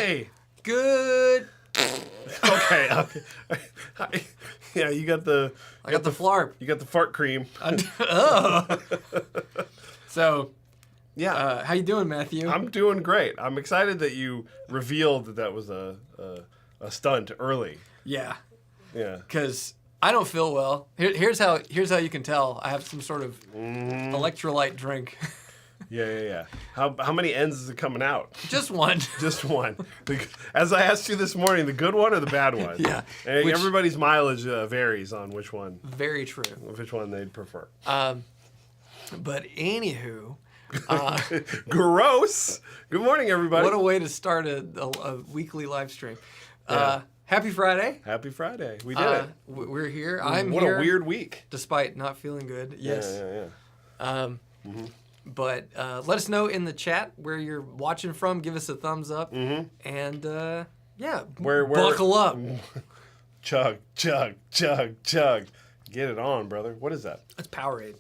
Hey. Good. Okay. Yeah, you got the. I got the flarp. You got the fart cream. Oh. So. Yeah. How you doing, Matthew? I'm doing great. I'm excited that you revealed that was a stunt early. Yeah. Yeah. Because I don't feel well. Here's how you can tell. I have some sort of electrolyte drink. Yeah. How many ends is it coming out? Just one. Just one. As I asked you this morning, the good one or the bad one? Yeah. And everybody's mileage varies on which one. Very true. Which one they'd prefer. But anywho. Gross. Good morning, everybody. What a way to start a weekly live stream. Yeah. Happy Friday. Happy Friday. We did it. We're here. I'm what here. What a weird week. Despite not feeling good. Yes. Yeah. But let us know in the chat where you're watching from. Give us a thumbs up. And buckle up. Chug. Get it on, brother. What is that? It's Powerade.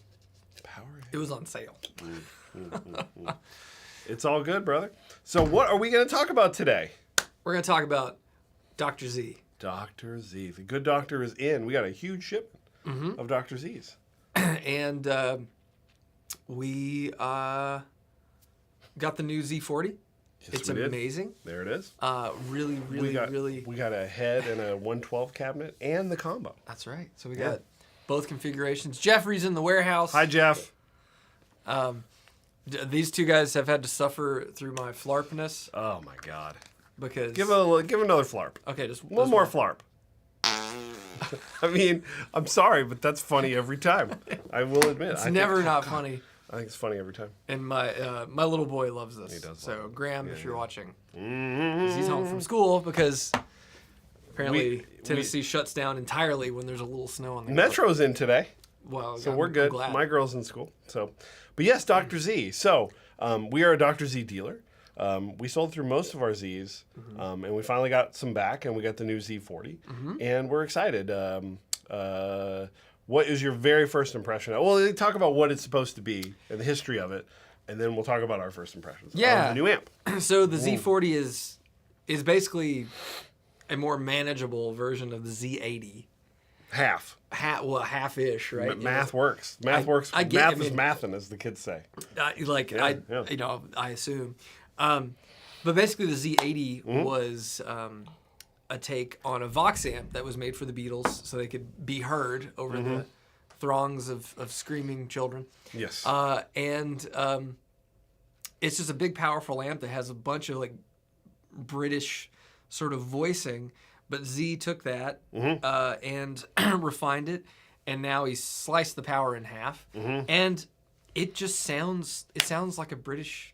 Powerade. It was on sale. It's all good, brother. So what are we going to talk about today? We're going to talk about Dr. Z. Dr. Z. The good doctor is in. We got a huge shipment of Dr. Z's. And we got the new Z40. Yes, it's we did. amazing. There it is. Really. We got a head and a 112 cabinet and the combo. That's right. So we got both configurations. Jeffrey's in the warehouse. Hi, Jeff. These two guys have had to suffer through my flarpness. Oh my God. Because give another flarp. Okay, just one more flarp. I mean, I'm sorry, but that's funny every time. I will admit. It's never not funny. I think it's funny every time. And my little boy loves this. He does. So Graham, if you're watching, he's home from school because apparently Tennessee shuts down entirely when there's a little snow on the ground. Metro's in today. Well, so we're good. My girl's in school. So, but yes, Dr. Z. So we are a Dr. Z dealer. We sold through most of our Zs, and we finally got some back, and we got the new Z40, and we're excited. What is your very first impression? Well, talk about what it's supposed to be and the history of it, and then we'll talk about our first impressions of the new amp. So the Z40 is basically a more manageable version of the Z80. Half-ish, right? Math works. Math works. Math is mathin', as the kids say. I assume. But basically, the Z80 was a take on a Vox amp that was made for the Beatles, so they could be heard over the throngs of screaming children. Yes. And it's just a big, powerful amp that has a bunch of like British sort of voicing. But Z took that and refined it, and now he's sliced the power in half, and it just sounds like a British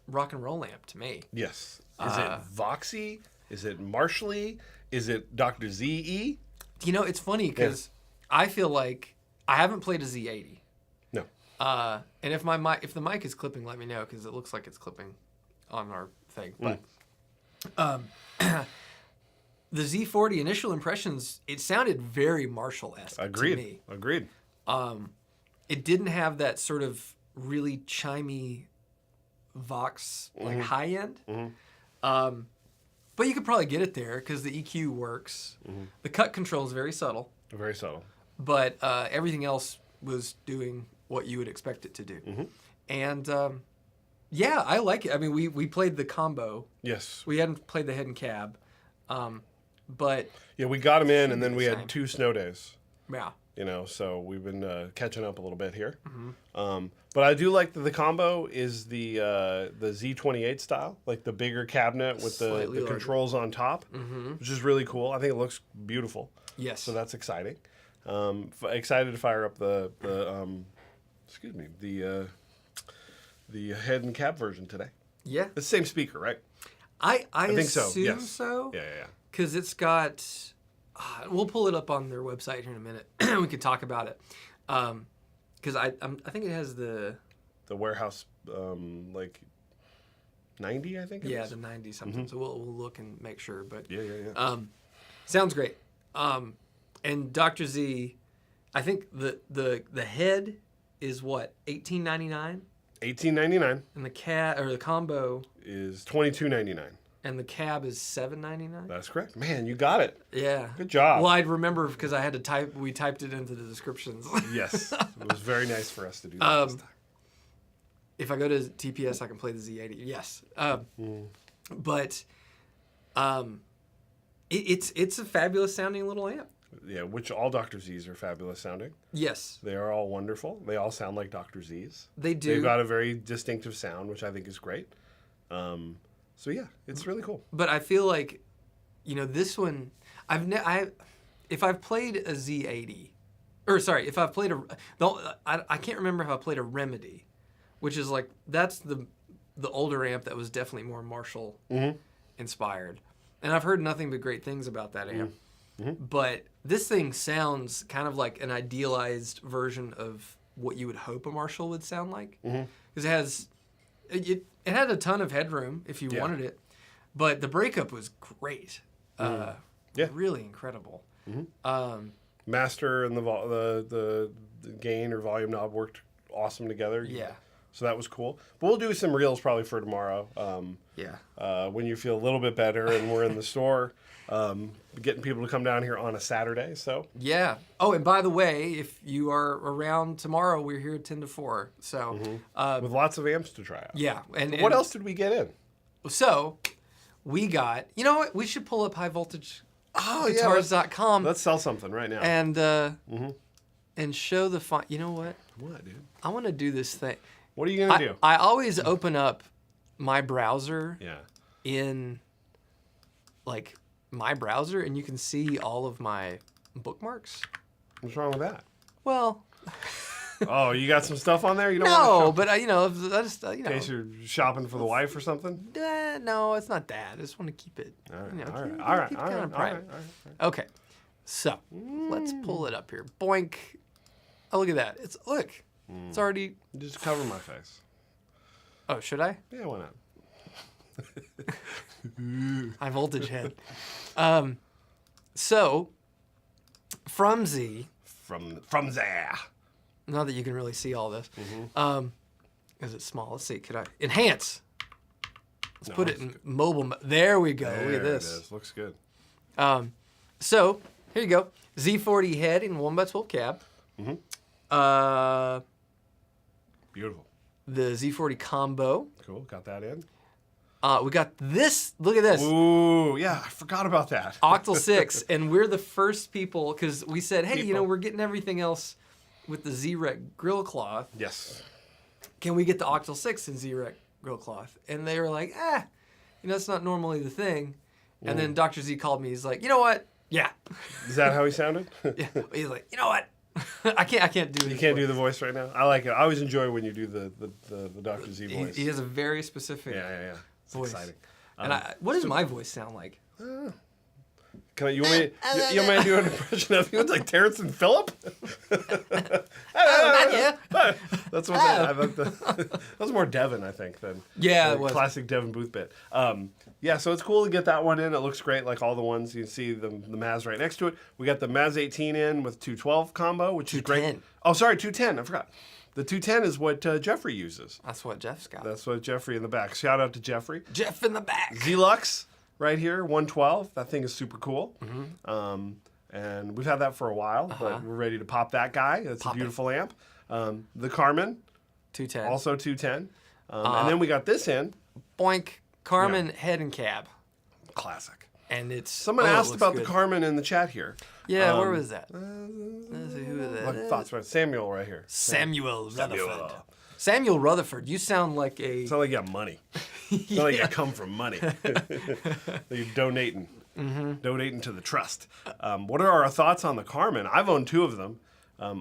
rock and roll amp to me. Yes. Is it Voxy? Is it Marshally? Is it Dr. Z-E? You know, it's funny because I feel like I haven't played a Z80. No. And if the mic is clipping, let me know because it looks like it's clipping on our thing. But the Z40 initial impressions, it sounded very Marshall-esque to me. Agreed. It didn't have that sort of really chimey Vox like high end. But you could probably get it there because the EQ works. The cut control is very subtle. Very subtle. But everything else was doing what you would expect it to do. And I like it. I mean, we played the combo. Yes. We hadn't played the head and cab. But yeah, we got them in, and then we had 2 snow days. Yeah. You know, so we've been catching up a little bit here. But I do like that the combo is the Z28 style, like the bigger cabinet with the controls on top, which is really cool. I think it looks beautiful. Yes. So that's exciting. Excited to fire up the head and cab version today. Yeah. The same speaker, right? I think so. Assume yes. so. Yeah. Because it's got. We'll pull it up on their website here in a minute. We could talk about it. Because I think it has the warehouse like 90, I think. The 90 something. So we'll look and make sure. But yeah. Sounds great. And Dr. Z, I think the head is what, $18.99? $18.99. And the combo is $22.99. And the cab is $7.99. That's correct. Man, you got it. Yeah. Good job. Well, I'd remember because I had to type. We typed it into the descriptions. Yes, it was very nice for us to do that this time. If I go to TPS, I can play the Z80. Yes. But it's a fabulous sounding little amp. Yeah, which all Dr. Z's are fabulous sounding. Yes. They are all wonderful. They all sound like Dr. Z's. They do. They've got a very distinctive sound, which I think is great. So yeah, it's really cool. But I feel like, this one, if I've played a Z80, or sorry, if I've played I can't remember if I played a Remedy, which is like, that's the older amp that was definitely more Marshall inspired. And I've heard nothing but great things about that amp. But this thing sounds kind of like an idealized version of what you would hope a Marshall would sound like. Because it had a ton of headroom if you wanted it, but the breakup was great. Really incredible. Master and the gain or volume knob worked awesome together. Yeah. So that was cool. But we'll do some reels probably for tomorrow. When you feel a little bit better and we're in the store, getting people to come down here on a Saturday. So yeah. Oh, and by the way, if you are around tomorrow, we're here 10 to 4. So with lots of amps to try out. Yeah. And what else did we get in? So we got. You know what? We should pull up highvoltageguitars.com. Let's sell something right now. And show the font. You know what? What, dude? I want to do this thing. What are you gonna do? I always open up my browser. Yeah. In like my browser, and you can see all of my bookmarks. What's wrong with that? Well. Oh, you got some stuff on there? You don't no, want to but I just in case you're shopping for the wife or something. No, it's not that. I just want to keep it. All right. Okay, so let's pull it up here. Boink. Oh, look at that. It's already. Just cover my face. Oh, should I? Yeah, why not? High voltage head. So from Z. From there. Not that you can really see all this. Is it small? Let's see. Could I enhance? Let's put it in mobile. There we go. Look at this. It is. Looks good. So here you go. Z40 head in 1x12 cab. Beautiful. The Z40 combo. Cool. Got that in. We got this. Look at this. Ooh, yeah. I forgot about that. Octal Six, and we're the first people because we said, hey, we're getting everything else with the Z-Rec grill cloth. Yes. Can we get the Octal 6 in Z-Rec grill cloth? And they were like, it's not normally the thing. And then Dr. Z called me. He's like, you know what? Yeah. Is that how he sounded? Yeah. He's like, you know what? I can't do it. You can't do the voice right now? I like it. I always enjoy when you do the Dr. Z voice. He has a very specific It's voice. exciting. And what does my voice sound like? You want me to do an impression of you? It's like Terrence and Phillip? That's what that was more Devin, I think, than it was. Classic Devin Booth bit. So it's cool to get that one in. It looks great, like all the ones. You can see the Maz right next to it. We got the Maz 18 in with 212 combo, which is great. Oh, sorry, 210. I forgot. The 210 is what Jeffrey uses. That's what Jeff's got. That's what Jeffrey in the back. Shout out to Jeffrey. Jeff in the back. Z-Lux. Right here, 112. That thing is super cool. And we've had that for a while, but we're ready to pop that guy. It's a beautiful amp. The Carmen. 210. Also 210. And then we got this in. Boink. Carmen head and cab. Classic. And it's... Someone asked about the Carmen in the chat here. Yeah, where was that? Let's see, who is that? Thoughts, right? Samuel right here. Samuel Rutherford. Samuel Rutherford, you sound like a... Sound like you have money. Sound like you come from money. You're donating. Donating to the trust. What are our thoughts on the Carmen? I've owned 2 of them.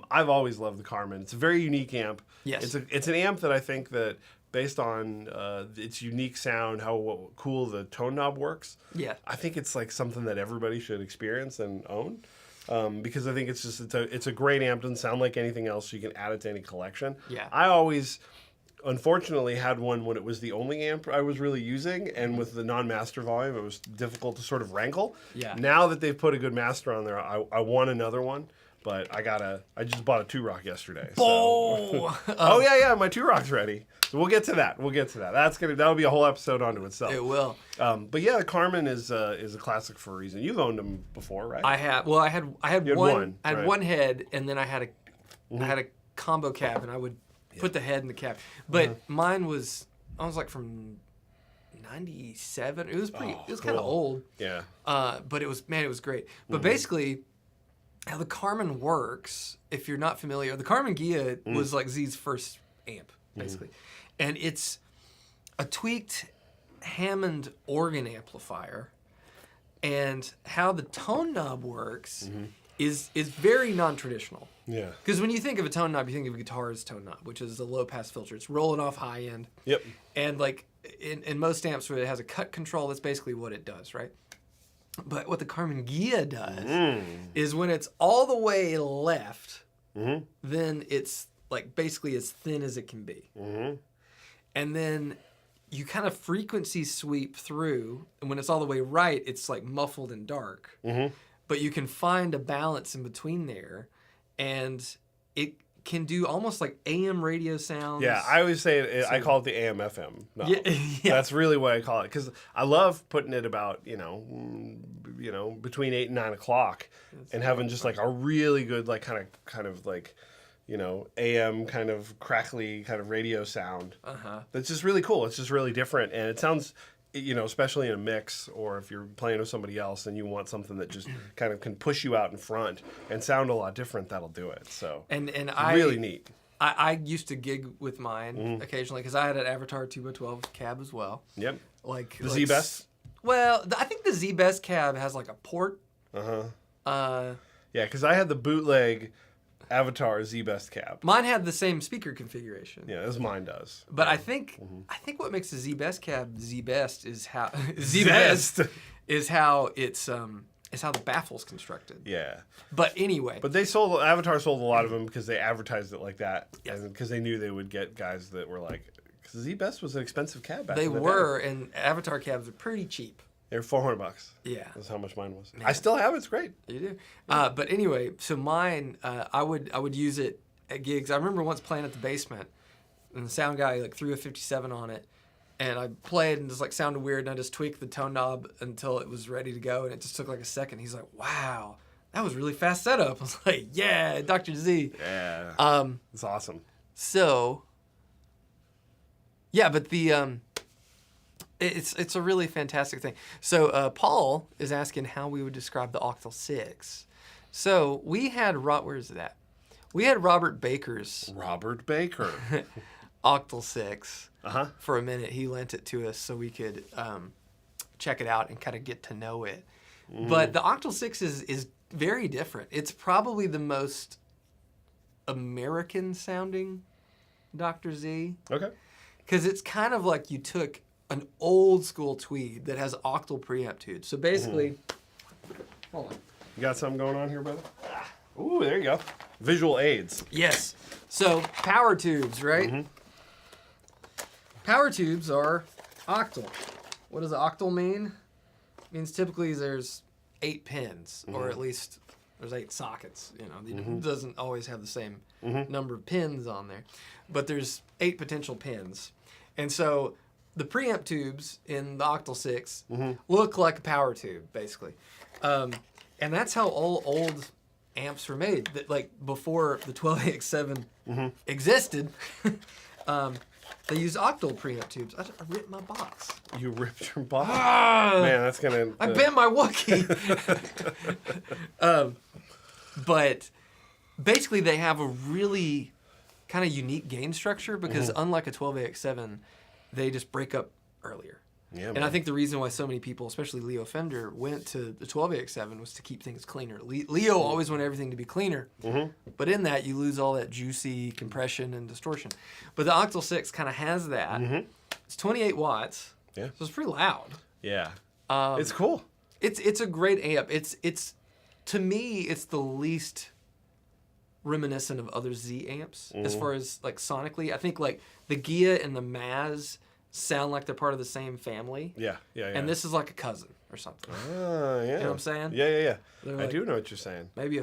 I've always loved the Carmen. It's a very unique amp. Yes. It's an amp that I think that, based on its unique sound, how cool the tone knob works, I think it's like something that everybody should experience and own. Because I think it's a great amp. Doesn't sound like anything else. So you can add it to any collection. Yeah. I always, unfortunately, had one when it was the only amp I was really using, and with the non-master volume, it was difficult to sort of wrangle. Yeah. Now that they've put a good master on there, I want another one. But I just bought a 2-rock yesterday. Oh, So. Oh yeah, my 2-rock's ready. So we'll get to that. That'll be a whole episode onto itself. It will. But yeah, the Carmen is a classic for a reason. You've owned them before, right? I had one. I had right. one head, and then I had a combo cab, and I would put the head in the cab. But mine was like from 97. It was pretty. It was kind of old. Yeah. But it was great. But basically, how the Carmen works, if you're not familiar, the Carmen Gia was like Z's first amp, basically, and it's a tweaked Hammond organ amplifier, and how the tone knob works is very non-traditional. Yeah. Because when you think of a tone knob, you think of a guitar's tone knob, which is a low-pass filter. It's rolling off high end. Yep. And like in most amps where it has a cut control, that's basically what it does, right? But what the Carmen Gia does is when it's all the way left, then it's like basically as thin as it can be. And then you kind of frequency sweep through, and when it's all the way right, it's like muffled and dark. But you can find a balance in between there, and it can do almost like AM radio sounds. Yeah, I always say I call it the AM FM. No, that's really what I call it, because I love putting it about between 8 and 9 o'clock, and having just like a really good like kind of like AM kind of crackly kind of radio sound. That's just really cool. It's just really different, and it sounds. Especially in a mix, or if you're playing with somebody else and you want something that just kind of can push you out in front and sound a lot different, that'll do it. So and really neat. I used to gig with mine occasionally because I had an Avatar 2x12 cab as well. Yep. Like the Z-Best? Well, I think the Z-Best cab has like a port. Yeah, because I had the bootleg Avatar Z-Best cab. Mine had the same speaker configuration. Yeah, as mine does. But I think what makes the Z-Best cab Z-Best is how Z-Best is how it's how the baffle's constructed. Yeah. But anyway. But Avatar sold a lot of them because they advertised it like that, and because they knew they would get guys that were like, because Z-Best was an expensive cab back in the day. And Avatar cabs are pretty cheap. They're $400. Yeah, that's how much mine was. Man. I still have it. It's great. You do. But anyway, so mine, I would use it at gigs. I remember once playing at the basement, and the sound guy like threw a 57 on it, and I played and just like sounded weird, and I just tweaked the tone knob until it was ready to go, and it just took like a second. He's like, "Wow, that was really fast setup." I was like, "Yeah, Dr. Z." Yeah. It's awesome. So. Yeah, but the It's a really fantastic thing. So Paul is asking how we would describe the Octal Six. So we had where is it at? We had Robert Baker Octal Six for a minute. He lent it to us so we could check it out and kind of get to know it. But the Octal Six is very different. It's probably the most American sounding Dr. Z. Okay. Because it's kind of like you took an old school Tweed that has octal preamp tubes. So basically, hold on. You got something going on here, brother? Ooh, there you go. Visual aids. Yes. So power tubes, right? Power tubes are octal. What does octal mean? It means typically there's 8 pins, or at least there's 8 sockets. It doesn't always have the same number of pins on there, but there's 8 potential pins, and so the preamp tubes in the Octal Six look like a power tube, basically. And that's how all old amps were made. Like before the 12AX7 existed, they used octal preamp tubes. I ripped my box. You ripped your box? Man, that's going to... I bent my Wookiee. But basically they have a really kind of unique gain structure because unlike a 12AX7, they just break up earlier. Yeah, and I think the reason why so many people, especially Leo Fender, went to the 12AX7 was to keep things cleaner. Leo always wanted everything to be cleaner, but in that you lose all that juicy compression and distortion. But the Octal 6 kind of has that. It's 28 watts, so it's pretty loud. Yeah, it's cool. It's a great amp. It's to me, it's the least reminiscent of other Z amps as far as like sonically. I think like the Gia and the Maz sound like they're part of the same family. Yeah. And this is like a cousin or something. Yeah. You know what I'm saying? Yeah. They're I do know what you're saying. Maybe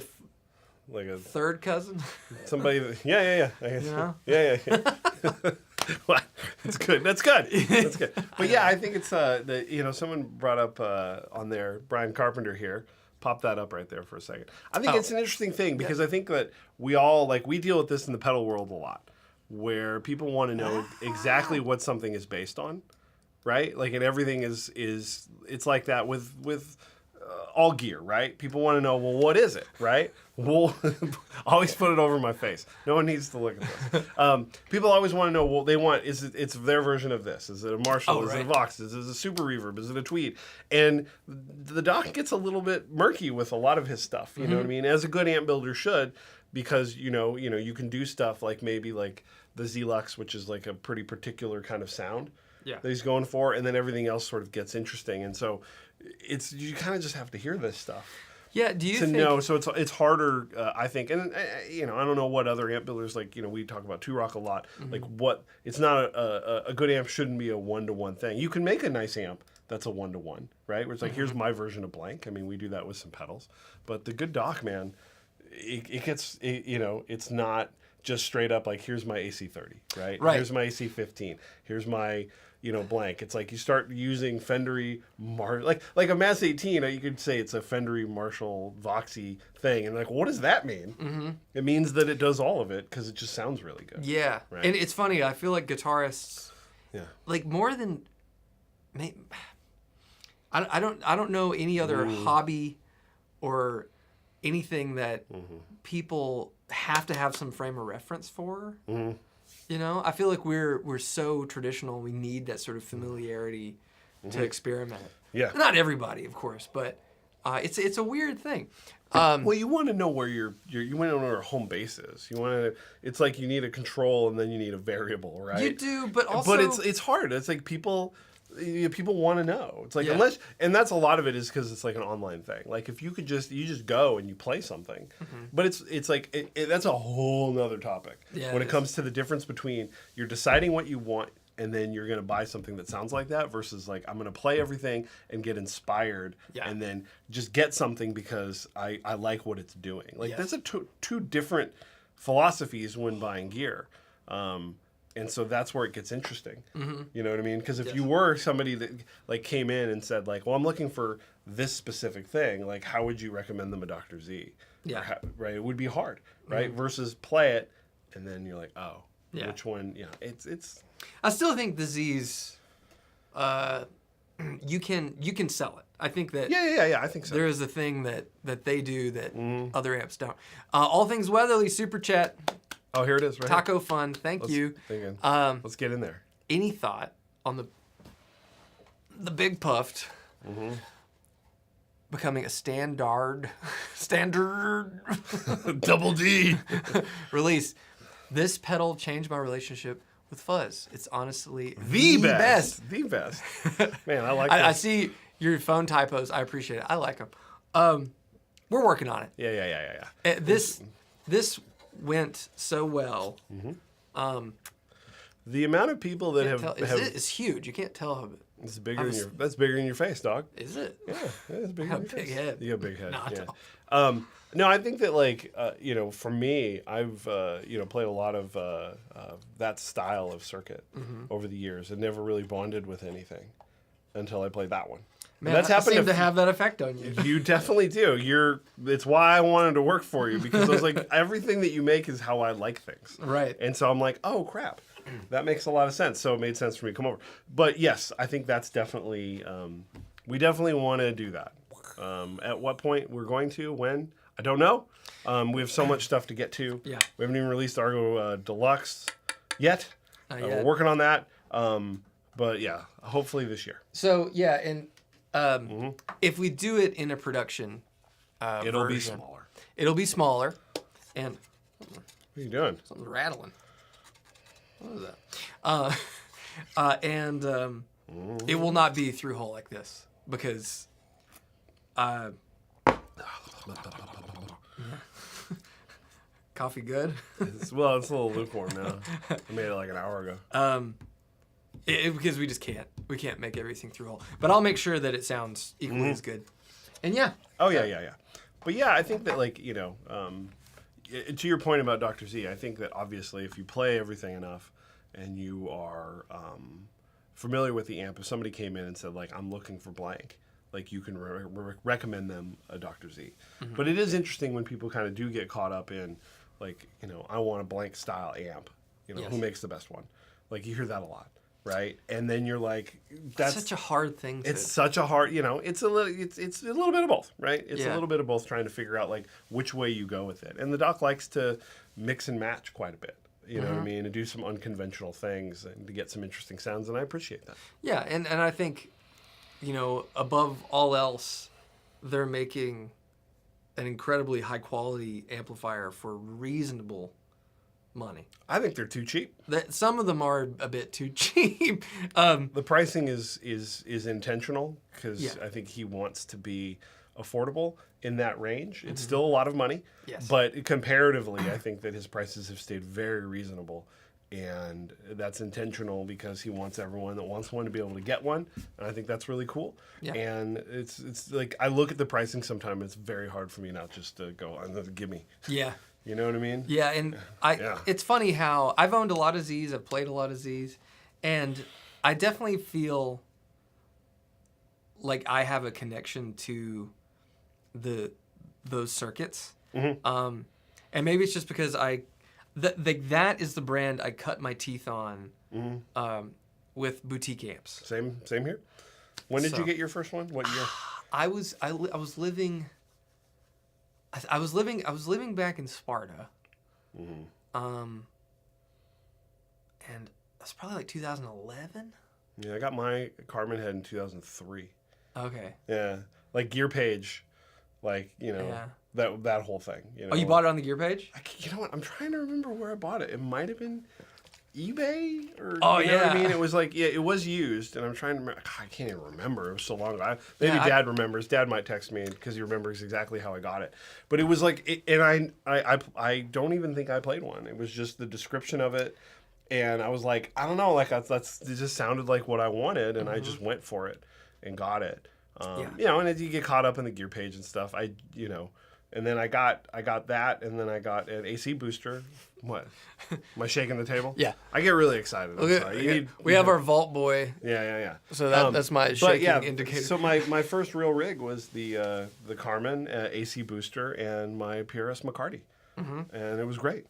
like a third cousin. somebody. Yeah. I guess. You know? Yeah. Well, that's good. That's good. That's good. But yeah, I think it's someone brought up on there, Brian Carpenter here. Pop that up right there for a second. I think it's an interesting thing because I think that we all we deal with this in the pedal world a lot, where people want to know exactly what something is based on, right? Like, and everything is it's like that with all gear, right? People want to know, well, what is it, right? Well, always put it over my face. No one needs to look at this. People always want to know, well, it's their version of this. Is it a Marshall? Is it a Vox? Is it a Super Reverb? Is it a Tweed? And the doc gets a little bit murky with a lot of his stuff, you know what I mean? As a good amp builder should, because, you can do stuff like maybe like the Z-Lux, which is like a pretty particular kind of sound that he's going for, and then everything else sort of gets interesting. And so you kind of just have to hear this stuff. Yeah, do you to think... know? So it's harder, I think, and I don't know what other amp builders we talk about Two Rock a lot. Like it's not a good amp shouldn't be a 1-to-1 thing. You can make a nice amp that's a 1-to-1, right? Where it's like here's my version of blank. I mean, we do that with some pedals, but the good doc, man, it gets it's not just straight up like here's my AC30, right? Here's my AC15. Here's my blank. It's like you start using Fendery, like a Mass 18. You could say it's a Fendery Marshall Voxy thing, and what does that mean? It means that it does all of it because it just sounds really good. Yeah, right? And it's funny. I feel like guitarists, more than, I don't know any other hobby or anything that people have to have some frame of reference for. I feel like we're so traditional. We need that sort of familiarity to experiment. Yeah. Not everybody, of course, but it's a weird thing. Well, you want to know where you want to know where your home base is. It's like you need a control and then you need a variable, right? You do, but also... But it's hard. It's like people want to know. It's like and that's a lot of it is because it's like an online thing. Like if you just go and you play something, but it's like that's a whole nother topic when it comes to the difference between you're deciding what you want and then you're going to buy something that sounds like that versus like I'm going to play everything and get inspired and then just get something because I like what it's doing. Like that's two different philosophies when buying gear. And so that's where it gets interesting. You know what I mean? Because if you were somebody that came in and said well, I'm looking for this specific thing, how would you recommend them a Dr. Z? Yeah. Right? It would be hard, right? Versus play it and then you're like, oh, which one? Yeah, it's. I still think the Z's, you can sell it. I think that. Yeah. I think so. There is a thing that they do that other amps don't. All Things Weatherly super chat. Oh, here it is, right? Taco Fun, thank you. Let's get in there. Any thought on the big Puft becoming a standard Double D release? This pedal changed my relationship with fuzz. It's honestly the best. The best. Man, I like. I see your phone typos. I appreciate it. I like them. We're working on it. Yeah. This went so well. The amount of people that it's huge. You can't tell how it's bigger that's bigger than your face, dog. Is it? Yeah, it's bigger than your face. Big head. You got a big head. No, I think that for me, I've played a lot of that style of circuit over the years and never really bonded with anything until I played that one. Man, that's happened to have that effect on you. You definitely do. It's why I wanted to work for you because I was like, everything that you make is how I like things. Right. And so I'm like, oh crap, that makes a lot of sense. So it made sense for me to come over. But yes, I think that's definitely, we definitely want to do that. At what point we're going to, when, I don't know. We have so much stuff to get to. Yeah. We haven't even released Argo Deluxe yet. Not yet. We're working on that. But yeah, hopefully this year. So yeah, and if we do it in a production it'll version, be smaller. It'll be smaller. And what are you doing? Something's rattling. What is that? It will not be through hole like this because coffee good? It's a little lukewarm now. I made it like an hour ago. Because we just can't. We can't make everything through hole. But I'll make sure that it sounds equally as good. And yeah. Oh, yeah. But yeah, I think that to your point about Dr. Z, I think that obviously if you play everything enough and you are familiar with the amp, if somebody came in and said, like, I'm looking for blank, like, you can recommend them a Dr. Z. Mm-hmm. But it is interesting when people kind of do get caught up in, like, you know, I want a blank style amp. You know, who makes the best one? Like, you hear that a lot, right? And then you're like, that's such a hard thing. It's such a hard, you know, it's a little bit of both, right? It's a little bit of both, trying to figure out, like, which way you go with it. And the doc likes to mix and match quite a bit. You know what I mean? And do some unconventional things and to get some interesting sounds, and I appreciate that. Yeah, and I think, you know, above all else, they're making an incredibly high-quality amplifier for reasonable money. I think they're too cheap. Some of them are a bit too cheap. The pricing is intentional because I think he wants to be affordable in that range. It's still a lot of money, but comparatively, I think that his prices have stayed very reasonable, and that's intentional because he wants everyone that wants one to be able to get one, and I think that's really cool. Yeah. And it's like, I look at the pricing sometimes, it's very hard for me not just to go, gimme. Yeah. You know what I mean? Yeah, and it's funny how I've owned a lot of Zs, I've played a lot of Zs, and I definitely feel like I have a connection to those circuits. Mm-hmm. And maybe it's just because that is the brand I cut my teeth on with boutique amps. Same here. When did you get your first one? What year? I was living back in Sparta. Mm-hmm. And that's probably like 2011. Yeah, I got my Carmen head in 2003. Okay. Yeah, like Gear Page, like, you know, that whole thing. You know? Oh, you bought it on the Gear Page? You know what? I'm trying to remember where I bought it. It might have been eBay or you know what I mean? It was like, it was used, and I'm trying to remember. I can't even remember. It was so long ago. Maybe Dad remembers. Dad might text me because he remembers exactly how I got it. But it was like, and I don't even think I played one. It was just the description of it, and I was like, I don't know, like it just sounded like what I wanted, and I just went for it and got it. You know, and as you get caught up in the Gear Page and stuff, and then I got that, and then I got an AC booster. What? Am I shaking the table? Yeah. I get really excited. We have our Vault Boy. Yeah. So that's my shaking indicator. So my first real rig was the Carmen AC booster and my PRS McCarty, and it was great.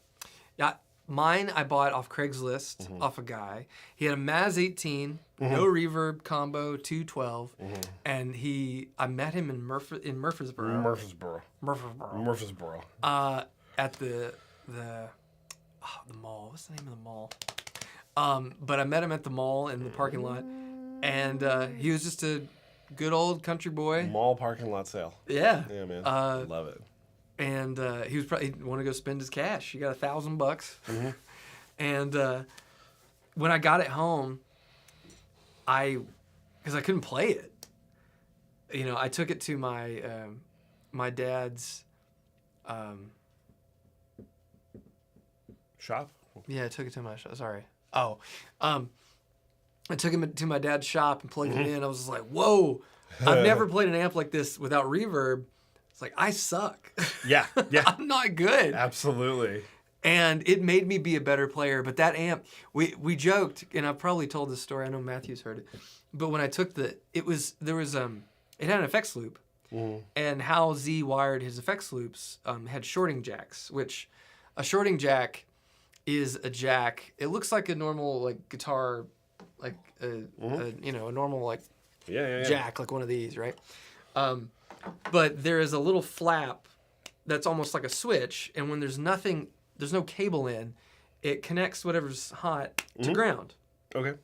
Yeah. Mine I bought off Craigslist, off a guy. He had a Maz 18, no reverb combo, 212, and I met him in Murfreesboro. At the mall. What's the name of the mall? But I met him at the mall in the parking lot, and he was just a good old country boy. Mall parking lot sale. Yeah. Yeah, man. Love it. And he was probably want to go spend his cash. He got $1,000, and when I got it home, because I couldn't play it, you know, I took it to my my dad's shop. Yeah, I took it to my shop. Sorry. I took him to my dad's shop and plugged it in. I was just like, whoa! I've never played an amp like this without reverb. It's like, I suck. Yeah. I'm not good. Absolutely. And it made me be a better player. But that amp, we joked, and I've probably told this story. I know Matthew's heard it. But when I took it had an effects loop. And how Z wired his effects loops had shorting jacks, which a shorting jack is a jack. It looks like a normal like guitar, like a normal like jack, like one of these, right? But there is a little flap that's almost like a switch, and when there's no cable in, it connects whatever's hot to ground. Okay.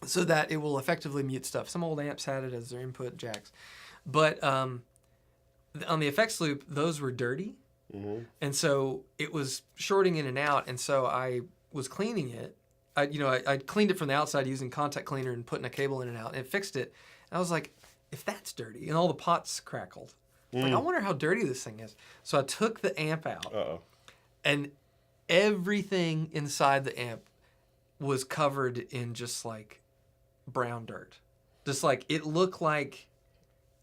So that it will effectively mute stuff. Some old amps had it as their input jacks. But on the effects loop, those were dirty. And so it was shorting in and out, and so I was cleaning it. I cleaned it from the outside using contact cleaner and putting a cable in and out, and it fixed it. And I was like, if that's dirty, and all the pots crackled. Like, I wonder how dirty this thing is. So I took the amp out, and everything inside the amp was covered in just like brown dirt. Just like, it looked like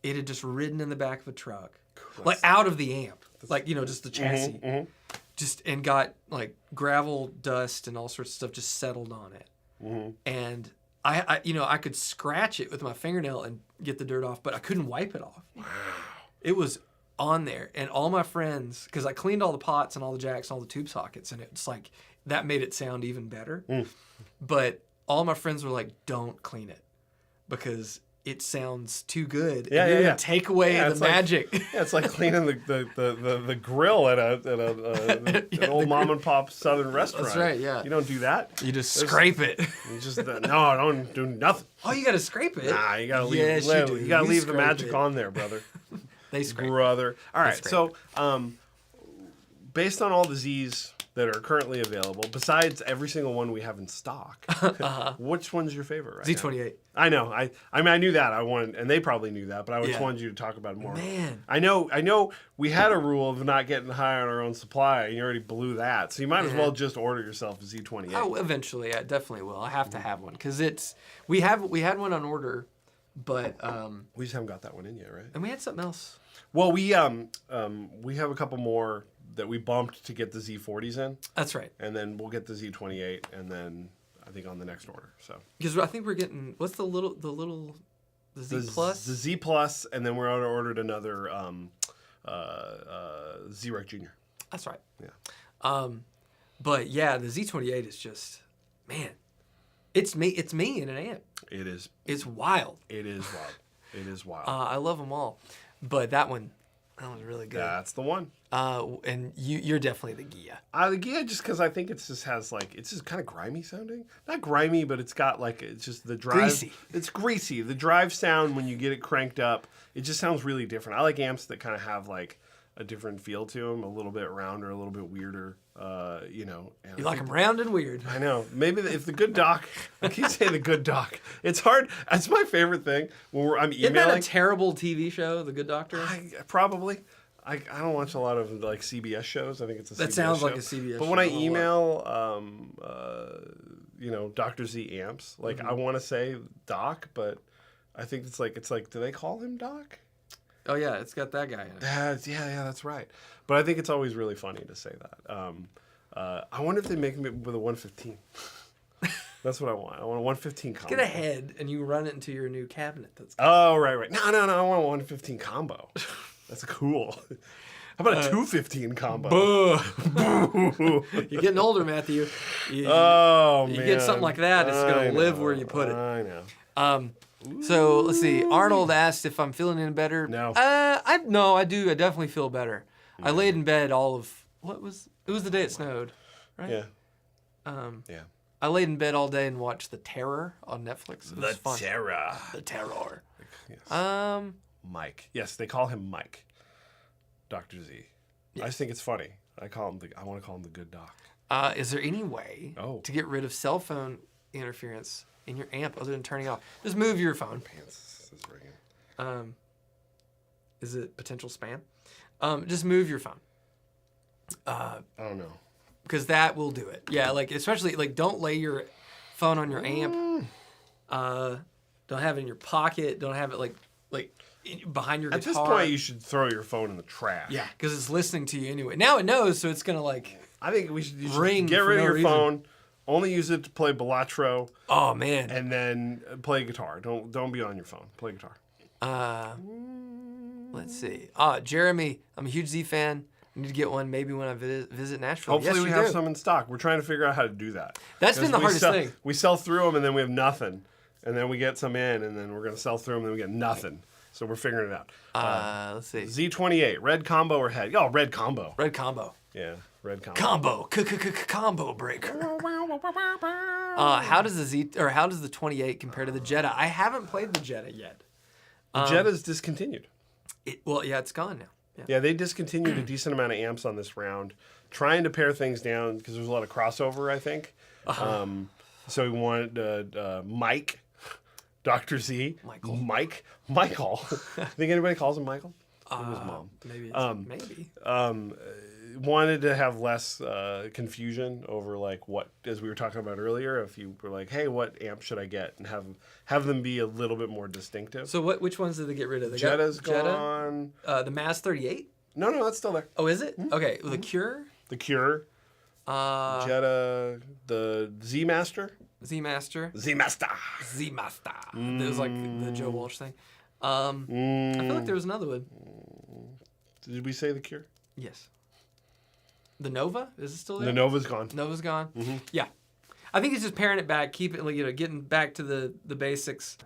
it had just ridden in the back of a truck. Like out of the amp. Like, just the chassis. and got like gravel, dust, and all sorts of stuff just settled on it. Mm-hmm. And I could scratch it with my fingernail and get the dirt off, but I couldn't wipe it off. Wow. It was on there, and all my friends, because I cleaned all the pots and all the jacks and all the tube sockets, and it's like that made it sound even better. But all my friends were like, "Don't clean it because it sounds too good. Yeah, and you're yeah. gonna take away the magic." Yeah, it's like cleaning the grill at an old mom and pop Southern restaurant. That's right. Yeah. You don't do that. You just scrape it. You just no, I don't do nothing. Oh, you gotta scrape it. Nah, you gotta leave. Yes, you do. You gotta You leave the scrape magic it. on there, brother. They scrape Brother. All right. scrape So, based on all the Z's that are currently available, besides every single one we have in stock, which one's your favorite right Z-40. now? I know. I mean, I knew that. I wanted, and they probably knew that, but I just Yeah. wanted you to talk about it more. Man. I know. We had a rule of not getting high on our own supply, and you already blew that. So you might as well just order yourself a Z28. Oh, eventually, I definitely will. I have to have one because we had one on order, but We just haven't got that one in yet, right? and we had something else. Well, we have a couple more that we bumped to get the Z40s in, That's right. and then we'll get the Z28, and then I think on the next order. So Because I think we're getting what's the Z plus? the Z plus, and then we're ordered another Z-Rock Junior. That's right. Yeah. But yeah, the Z28 is just, man, it's me in an amp. It is. It's wild. It is wild. It is wild. I love them all, but that one's really good. That's the one. And you're definitely the Gia. The Gia, just because I think it's just kind of grimy sounding. Not grimy, but it's got like, it's just the drive. Greasy. It's greasy. The drive sound, when you get it cranked up, it just sounds really different. I like amps that kind of have like a different feel to them, a little bit rounder, a little bit weirder, you know. And You like them round and weird. I know. Maybe if the good doc, I keep saying the good doc. It's hard. That's my favorite thing when I'm Isn't emailing. that a terrible TV show, The Good Doctor? Probably. I don't watch a lot of like CBS shows. I think it's a That CBS sounds show. like a CBS But when I show. email, Dr Z amps, like I want to say Doc, but I think it's like, do they call him Doc? Oh yeah, it's got that guy in it. Yeah, that's right. But I think it's always really funny to say that. I wonder if they make me with a 115. That's what I want. I want a 115 combo. Get ahead and you run it into your new cabinet. That's Oh, right. No. I want a 115 combo. That's cool. How about a 215 combo? You're getting older, Matthew. You Man. get something like that, it's going to live where you put it. I know. So let's see. Arnold asked if I'm feeling any better. No. I do. I definitely feel better. I laid in bed it was the day it snowed, right? Yeah. Yeah. I laid in bed all day and watched The Terror on Netflix. It was fun. Terror. The Terror. Yes. Mike. Yes, they call him Mike. Dr. Z. Yes. I just think it's funny. I want to call him the good doc. Is there any way to get rid of cell phone interference in your amp other than turning off? Just move your phone. Pants is ringing. Is it potential spam? Just move your phone. I don't know. Because that will do it. Yeah, like especially like don't lay your phone on your amp. Don't have it in your pocket. Don't have it like behind your guitar. At this point, you should throw your phone in the trash. Yeah, because it's listening to you anyway. Now it knows, so it's gonna like. I think you should ring get for rid of no your reason. phone. Only use it to play Balatro. Oh man. And then play guitar. Don't be on your phone. Play guitar. Let's see. Jeremy, I'm a huge Z fan. I need to get one maybe when I visit Nashville. Hopefully yes, we you have do. some in stock. We're trying to figure out how to do that. That's been the hardest thing. We sell through them and then we have nothing. And then we get some in and then we're going to sell through them and then we get nothing. So we're figuring it out. Let's see. Z28, red combo or head? Oh, red combo. Red combo. Yeah, red combo. Combo breaker. How does the 28 compare to the Jetta? I haven't played the Jetta yet. The Jetta's discontinued. It's gone now. Yeah, they discontinued a decent amount of amps on this round, trying to pare things down because there's a lot of crossover, I think. So we wanted Mike, Dr. Z, Michael. Think anybody calls him Michael? His mom. Maybe. Wanted to have less confusion over like what, as we were talking about earlier, if you were like, hey, what amp should I get, and have them be a little bit more distinctive. So which ones did they get rid of? Jetta's gone. The Maz 38? No, that's still there. Oh, is it? Okay, the Cure? The Cure. Jetta, the Z Master. Z Master. Z Master. Z Master. It was like the Joe Walsh thing. I feel like there was another one. Did we say the Cure? Yes. The Nova? Is it still there? The Nova's gone. Nova's gone? Mm-hmm. Yeah. I think it's just paring it back, keep it, getting back to the basics.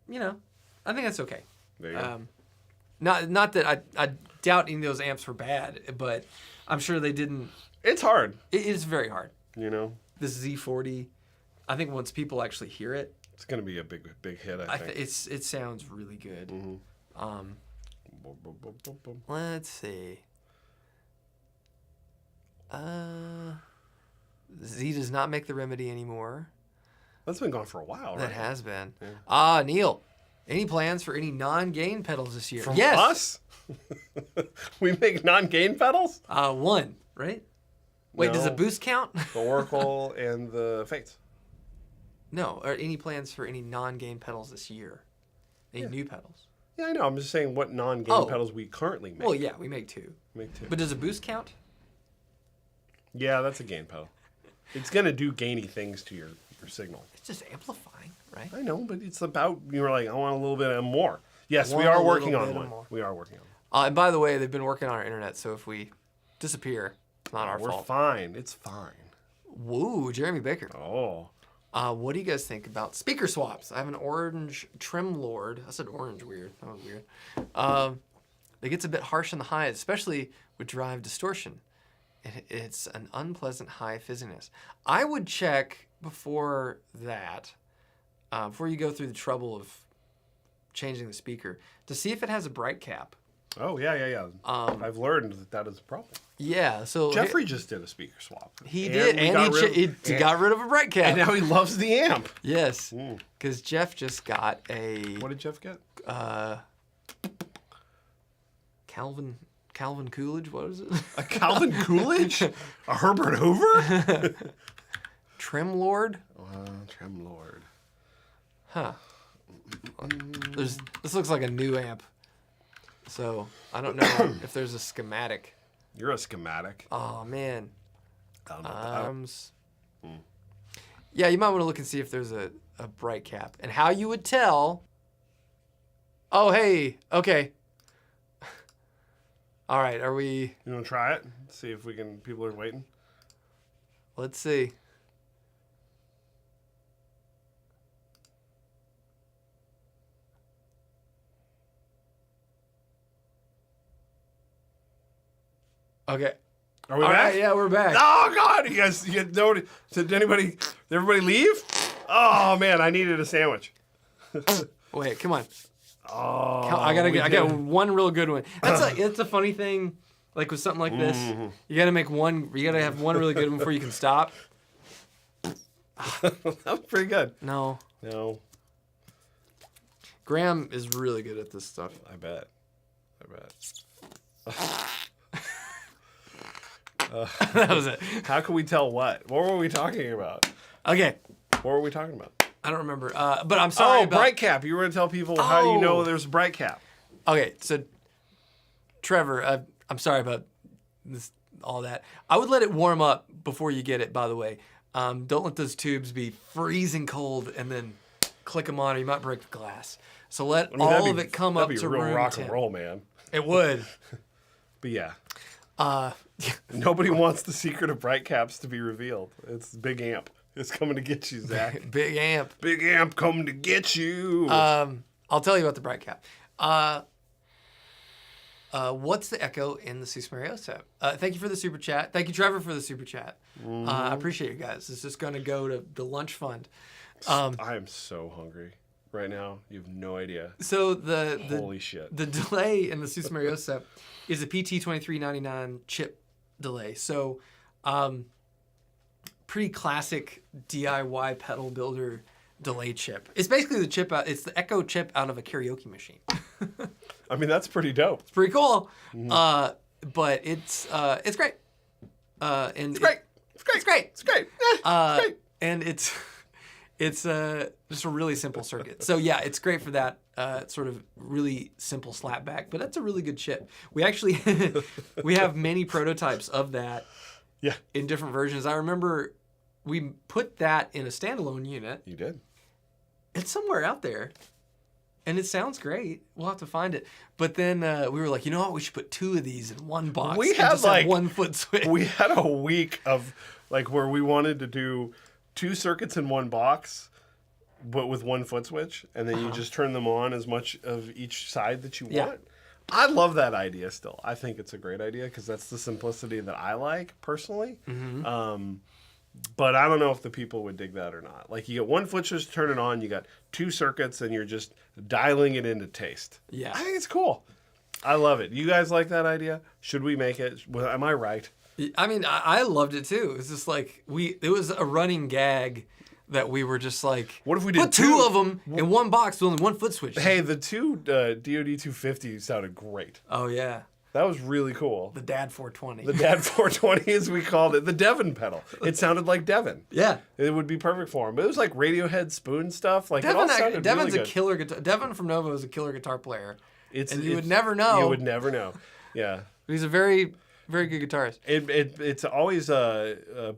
I think that's okay. There you go. Not that I doubt any of those amps were bad, but I'm sure they didn't. It's hard. It is very hard. This Z40, I think once people actually hear it, it's going to be a big hit, I think. It sounds really good. Mm-hmm. Let's see. Z does not make the Remedy anymore. That's been gone for a while, right? That has been. Yeah. Neil, any plans for any non-gain pedals this year? From us? We make non-gain pedals? One, right? Wait, does No. a boost count? The Oracle and the Fates. No. Or any plans for any non-gain pedals this year? Any new pedals? Yeah, I know. I'm just saying what non-gain pedals we currently make. Well, yeah, we make two. Make two. But does a boost count? Yeah, that's a gain pedal. It's going to do gainy things to your signal. It's just amplifying, right? I know, but it's about, you're like, I want a little bit more. Yes, we are working on one. We are working on one. And by the way, they've been working on our internet, so if we disappear, it's not our fault. We're fine. It's fine. Woo, Jeremy Baker. Oh. What do you guys think about speaker swaps? I have an orange Trim Lord. I said orange weird. That was weird. It gets a bit harsh in the highs, especially with drive distortion. It's an unpleasant high fizziness. I would check before that, before you go through the trouble of changing the speaker, to see if it has a bright cap. Oh, yeah. I've learned that is a problem. Yeah, so... Jeffrey just did a speaker swap. He did, and he got rid of a bright cap. And now he loves the amp. Yes, because Jeff just got a... What did Jeff get? Calvin Coolidge, what is it? A Calvin Coolidge? A Herbert Hoover? Trim Lord? Trim Lord. Huh. This looks like a new amp. So, I don't know if there's a schematic. You're a schematic. Oh, man. I don't know. Arms. Yeah, you might want to look and see if there's a bright cap. And how you would tell... Oh, hey. Okay. All right, are we... You want to try it? See if we can... People are waiting. Let's see. Okay. Are we All back? right, yeah, we're back. Oh, God! Did everybody leave? Oh, man, I needed a sandwich. Wait, come on. Oh, I got one real good one. It's a funny thing, like with something like this, you gotta have one really good one before you can stop. That was pretty good. No. Graham is really good at this stuff. I bet. That was it. How can we tell what? What were we talking about? Okay. What were we talking about? I don't remember. But I'm sorry about... bright cap. You were going to tell people how do you know there's a bright cap. Okay, so Trevor, I'm sorry about this, all that. I would let it warm up before you get it, by the way. Don't let those tubes be freezing cold and then click them on or you might break the glass. So let all of it come up to room That'd be real rock temp. and roll, man. It would. But yeah. Nobody wants the secret of bright caps to be revealed. It's big amp. It's coming to get you, Zach. Big amp. Big amp coming to get you. I'll tell you about the bright cap. What's the echo in the Susmariosa? Thank you for the super chat. Thank you, Trevor, for the super chat. I appreciate you guys. This is going to go to the lunch fund. I am so hungry right now. You have no idea. So Holy shit. The delay in the Susmariosa is a PT2399 chip delay. So pretty classic DIY pedal builder delay chip. It's basically the chip out. It's the echo chip out of a karaoke machine. I mean, that's pretty dope. It's pretty cool. But it's great. And It's great. It's great. It's great. And it's just a really simple circuit. So yeah, it's great for that. sort of really simple slapback, but that's a really good chip. We actually we have many prototypes of that. Yeah. In different versions. I remember we put that in a standalone unit. You did. It's somewhere out there, and it sounds great. We'll have to find it. But then we were like, you know what? We should put 2 of these in one box. We had just have 1 foot switch. We had a week of like where we wanted to do 2 circuits in one box, but with 1 foot switch, and then you just turn them on as much of each side that you want. I love that idea still. I think it's a great idea because that's the simplicity that I like personally. But I don't know if the people would dig that or not. Like you get 1 foot switch to turn it on, you got 2 circuits, and you're just dialing it into taste. Yeah. I think it's cool. I love it. You guys like that idea? Should we make it? Well, am I right? I mean, I loved it too. It's just like it was a running gag that we were just like, what if we did put 2 of them in one box with only 1 foot switch? Hey, the 2 DoD 250 sounded great. Oh yeah. That was really cool. The Dad 420. The Dad 420, as we called it. The Devon pedal. It sounded like Devon. Yeah. It would be perfect for him. But it was like Radiohead spoon stuff. Like it all sounded Devon's really a good. killer guitar. Devon from Nova is a killer guitar player. And you would never know. You would never know. Yeah. He's a very, very good guitarist. It's always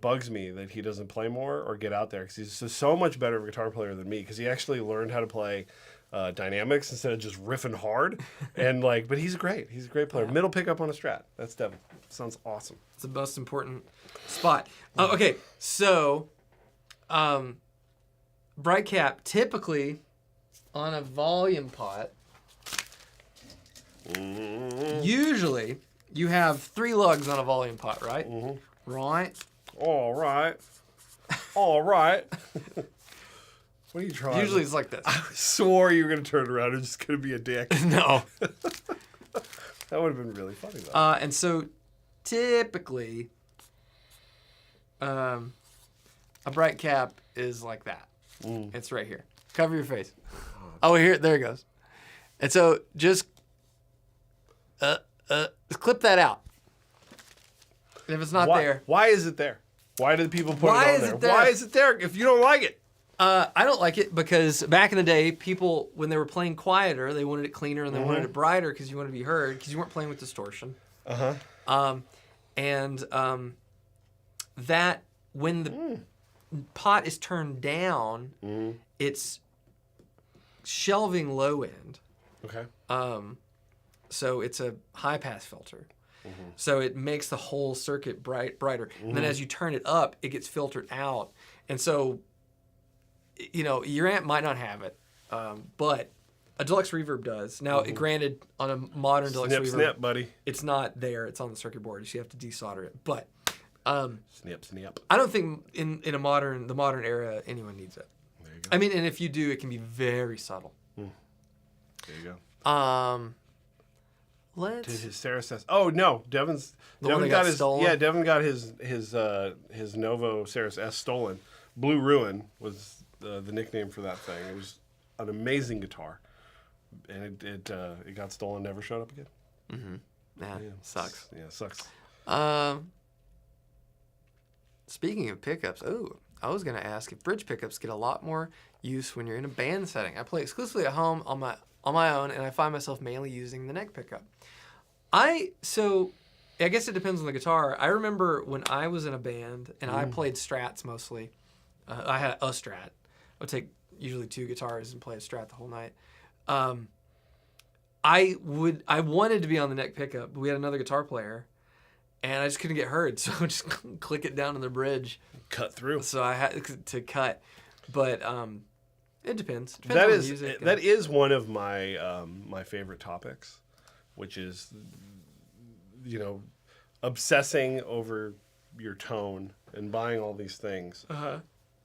bugs me that he doesn't play more or get out there because he's so much better of a guitar player than me because he actually learned how to play dynamics instead of just riffing hard. And but he's great. He's a great player. Middle pickup on a Strat. That's Devon. Sounds awesome. It's the most important spot. Okay, so bright cap typically on a volume pot. Usually, you have 3 lugs on a volume pot, right? Right. All right. All right. What are you trying? Usually it's like this. I swore you were going to turn around and just going to be a dick. No. That would have been really funny, though. And so, typically, a bright cap is like that. It's right here. Cover your face. Oh, here, there it goes. And so, just clip that out. And if it's not there. Why is it there? Why do people put it on there? Why is it there if you don't like it? I don't like it because back in the day, people, when they were playing quieter, they wanted it cleaner and they wanted it brighter because you wanted to be heard because you weren't playing with distortion. That when the pot is turned down, it's shelving low end. Okay. So it's a high pass filter. So it makes the whole circuit brighter. And then as you turn it up, it gets filtered out. And so, your amp might not have it, but a deluxe reverb does. Now, granted, on a modern deluxe reverb, snip, buddy. It's not there. It's on the circuit board. You have to desolder it. But snip. I don't think in the modern era anyone needs it. There you go. I mean, and if you do, it can be very subtle. There you go. Let's. Did his Ceres S? Oh no, Devon got stolen? Yeah, Devon got his Novo Ceres S stolen. Blue Ruin was the nickname for that thing. It was an amazing guitar, and it got stolen. Never showed up again. Sucks. Yeah, sucks. Speaking of pickups, I was gonna ask if bridge pickups get a lot more use when you're in a band setting. I play exclusively at home on my own, and I find myself mainly using the neck pickup. I guess it depends on the guitar. I remember when I was in a band and I played Strats mostly. I had a Strat. I would take usually 2 guitars and play a Strat the whole night. I wanted to be on the neck pickup, but we had another guitar player, and I just couldn't get heard, so I just click it down on the bridge. Cut through. So I had to cut, but it depends. That is one of my my favorite topics, which is obsessing over your tone and buying all these things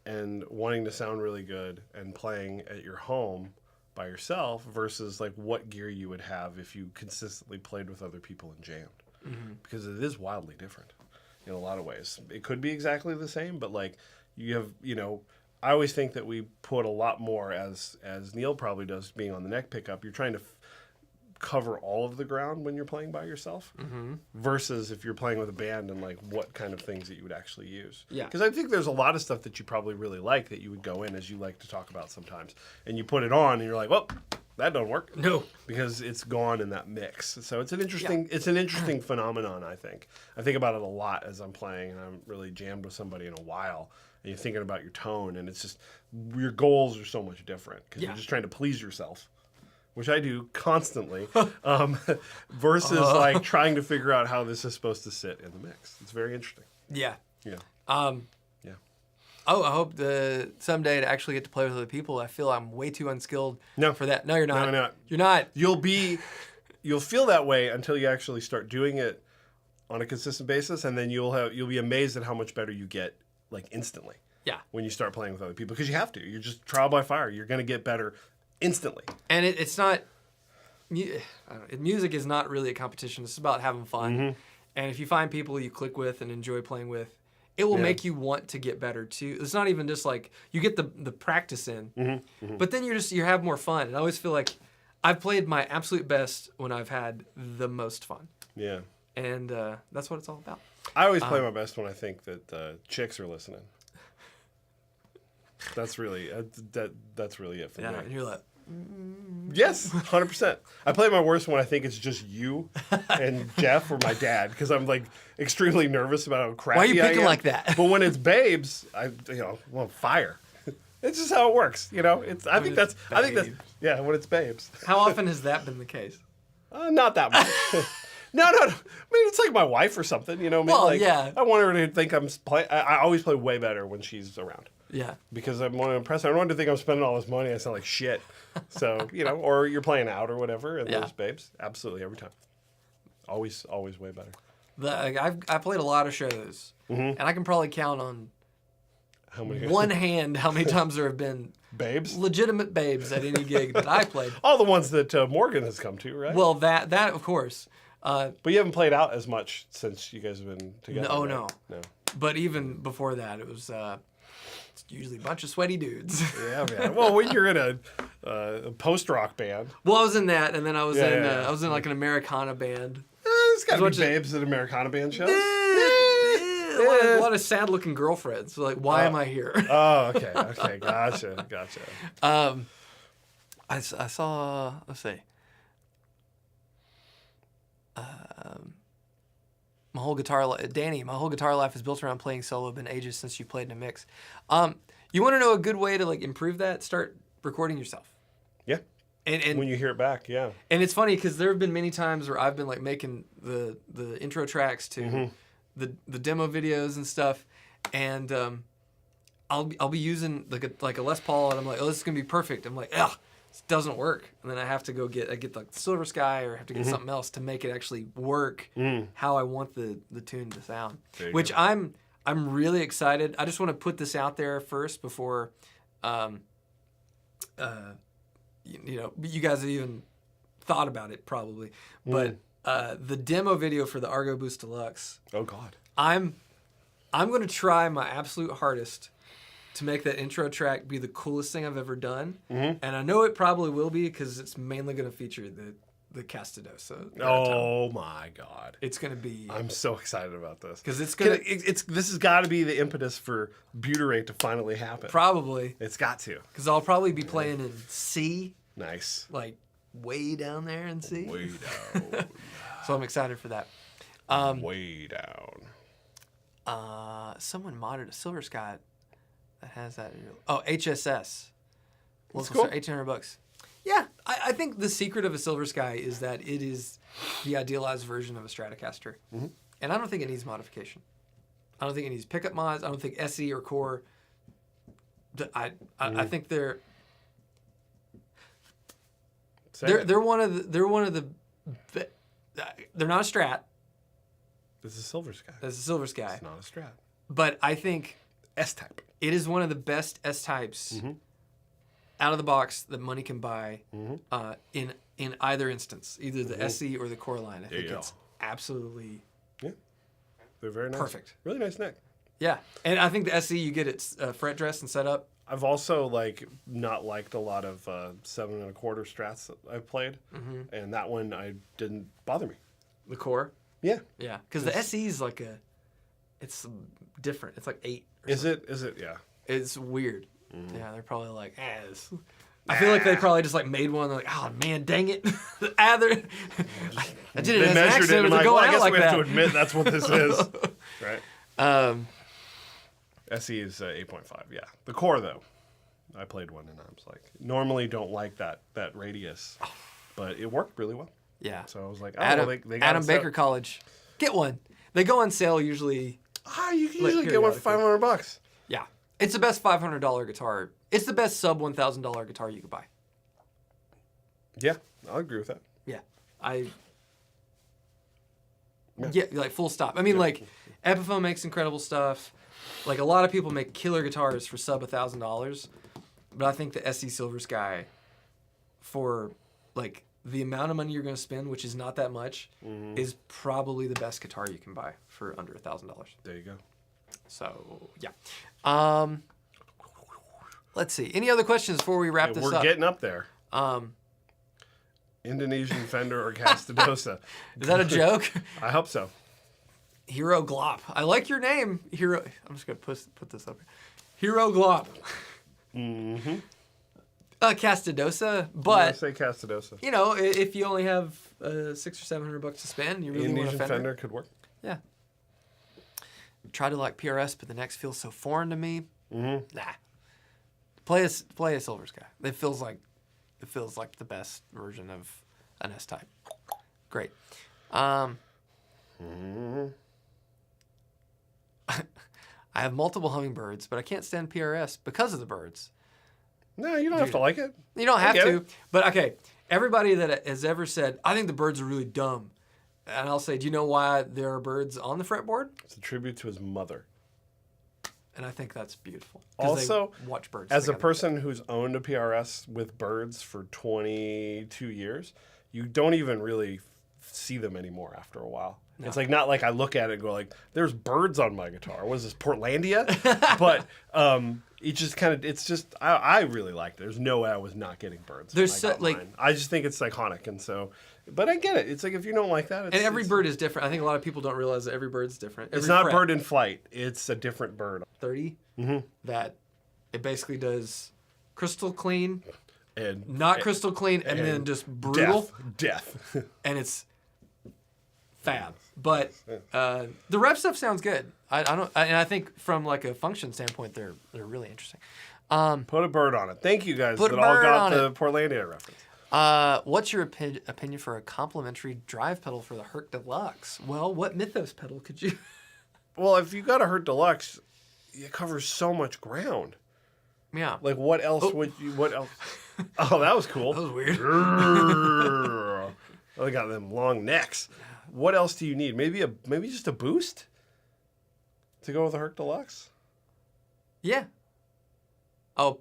and wanting to sound really good and playing at your home by yourself versus what gear you would have if you consistently played with other people and jammed, because it is wildly different in a lot of ways. It could be exactly the same, but you have I always think that we put a lot more, as Neil probably does, being on the neck pickup. You're trying to cover all of the ground when you're playing by yourself, versus if you're playing with a band and what kind of things that you would actually use. Yeah. Because I think there's a lot of stuff that you probably really like that you would go in, as you like to talk about sometimes, and you put it on and you're like, well, That don't work. No. Because it's gone in that mix. So it's an interesting phenomenon, I think. I think about it a lot as I'm playing and I'm really jammed with somebody in a while. And you're thinking about your tone, and it's just, your goals are so much different because you're just trying to please yourself, which I do constantly, versus like trying to figure out how this is supposed to sit in the mix. It's very interesting. Yeah. Yeah. Yeah. Oh, I hope someday to actually get to play with other people. I feel I'm way too unskilled for that. No, you're not. No, not. You're not. You'll feel that way until you actually start doing it on a consistent basis, and then you'll be amazed at how much better you get, like, instantly. Yeah. When you start playing with other people, because you have to. You're just trial by fire. You're going to get better instantly. And it's not. Music is not really a competition. It's about having fun. Mm-hmm. And if you find people you click with and enjoy playing with, it will make you want to get better too. It's not even just like you get the practice in, but then you have more fun. And I always feel like I've played my absolute best when I've had the most fun. Yeah. And that's what it's all about. I always play my best when I think that chicks are listening. That's really that's really it for me. Yeah, and you're like, yes, 100%. I play my worst when I think it's just you and Jeff or my dad, because I'm like extremely nervous about how crappy I am. Why are you picking like that? But when it's babes, well, fire. It's just how it works, I think that's when it's babes. How often has that been the case? Not that much. No. I mean, it's like my wife or something, Well, yeah. I want her to think I always play way better when she's around. Yeah. Because I want to impress her. I don't want her to think I'm spending all this money. I sound like shit. So, or you're playing out or whatever, and those babes. Absolutely, every time. Always way better. I've played a lot of shows, and I can probably count on one hand how many times there have been babes, legitimate babes at any gig that I played. All the ones that Morgan has come to, right? Well, that of course. But you haven't played out as much since you guys have been together. No, right? no. But even before that, it was it's usually a bunch of sweaty dudes. Yeah, man. Well, when you're in a post-rock band. Well, I was in that, and then I was in like an Americana band. There's got to be babes at Americana band shows. A lot of sad-looking girlfriends. So, like, why am I here? Oh, okay. Gotcha. I saw, let's see. My whole guitar life is built around playing solo. Been ages since you played in a mix. You want to know a good way to like improve that? Start recording yourself. Yeah. And when you hear it back, yeah. And it's funny because there have been many times where I've been like making the intro tracks to the demo videos and stuff, and I'll be using like a Les Paul, and I'm like, oh, this is gonna be perfect. I'm like, ugh. It doesn't work, and then I have to go get the Silver Sky, or have to get something else to make it actually work how I want the tune to sound. Which I'm really excited. I just want to put this out there first before, you guys have even thought about it probably. But the demo video for the Argo Boost Deluxe. Oh God. I'm going to try my absolute hardest to make that intro track be the coolest thing I've ever done. And I know it probably will be because it's mainly going to feature the Castadosa. Oh my God. It's going to be... I'm so excited about this. Because it's going to... This has got to be the impetus for Butyrate to finally happen. Probably. It's got to. Because I'll probably be playing in C. Nice. Like way down there in C. Way down. So I'm excited for that. Way down. Someone modded a Silver Sky that has that. Oh, HSS. Local cool. $1,800. Yeah, I think the secret of a Silver Sky is that it is the idealized version of a Stratocaster. And I don't think it needs modification. I don't think it needs pickup mods. I don't think SE or Core. I think they're one of the they're not a Strat. This is a Silver Sky. It's a Silver Sky. It's not a Strat. But I think S-Type. It is one of the best S-Types out of the box that money can buy in either instance, either the SE or the Core line. I think it's absolutely they're very nice. Perfect. Really nice neck. Yeah, and I think the SE you get it fret dressed and set up. I've also not liked a lot of 7 1/4 Strats that I've played, and that one didn't bother me. The Core. Yeah. Yeah, because the SE is it's different. It's like 8. Is it? Yeah. It's weird. Yeah, they're probably like, I feel like they probably just like made one. Like, oh man, dang it! I did it They as an measured it accident. and It was like, well, going I out guess like we have that. to admit that's what this is. Right. Um, SE is 8.5. Yeah. The core though, I played one and I was like, normally don't like that radius, but it worked really well. yeah. So I was like, oh, Adam, well, they got Adam it set. Baker College, get one. They go on sale usually. You can like, usually get one for periodically. $500. Yeah, it's the best $500 guitar. It's the best sub $1,000 guitar you could buy. Yeah, I'll agree with that. Yeah, yeah, like full stop. I mean, like Epiphone makes incredible stuff. Like a lot of people make killer guitars for sub $1,000, but I think the SE Silver Sky, for like the amount of money you're going to spend, which is not that much, is probably the best guitar you can buy for under $1,000. There you go. So yeah. Let's see. Any other questions before we wrap this We're up? getting up there. Indonesian Fender or Castadosa. Is that a joke? I hope so. Hero Glop. I like your name, Hero. I'm just gonna put this up here. Hero Glop. Mm-hmm. Castadosa, I but say Castadosa. you know, if you only have $600 or $700 to spend, you really want a Indonesian Fender. Fender could work. Yeah. Try to like PRS, but the necks feel so foreign to me. Mm-hmm. Nah. Play a Silver Sky. It feels like the best version of an S Type. Great. I have multiple hummingbirds, but I can't stand PRS because of the birds. No, you don't have to like it. You don't have get to. it. But okay, everybody that has ever said, I think the birds are really dumb. And I'll say, do you know why there are birds on the fretboard? It's a tribute to his mother. And I think that's beautiful. 'Cause Also, they watch birds as a together. person who's owned a PRS with birds for 22 years, you don't even really see them anymore after a while. No. It's like not like I look at it and go like, "There's birds on my guitar." What is this, Portlandia? But it just kind of, it's just I really like it. There's no way I was not getting birds. There's when I got mine. I just think it's iconic, and so. But I get it. It's like if you don't like that, and every bird is different. I think a lot of people don't realize that every bird's different. It's not bird in flight. It's a different bird. 30. That it basically does crystal clean, and not crystal clean, and then just brutal death. And it's fab. But the rev stuff sounds good. I think from like a function standpoint, they're really interesting. Put a bird on it. Thank you guys Put a that all bird got on the it. Portlandia reference. What's your opinion for a complimentary drive pedal for the Herc Deluxe? Well, what Mythos pedal could you? Well, if you got a Herc Deluxe, it covers so much ground. Yeah. Like, what else would you? What else? Oh, that was cool. That was weird. Oh, they got them long necks. What else do you need? Maybe just a boost to go with a Herc Deluxe. Yeah. Oh,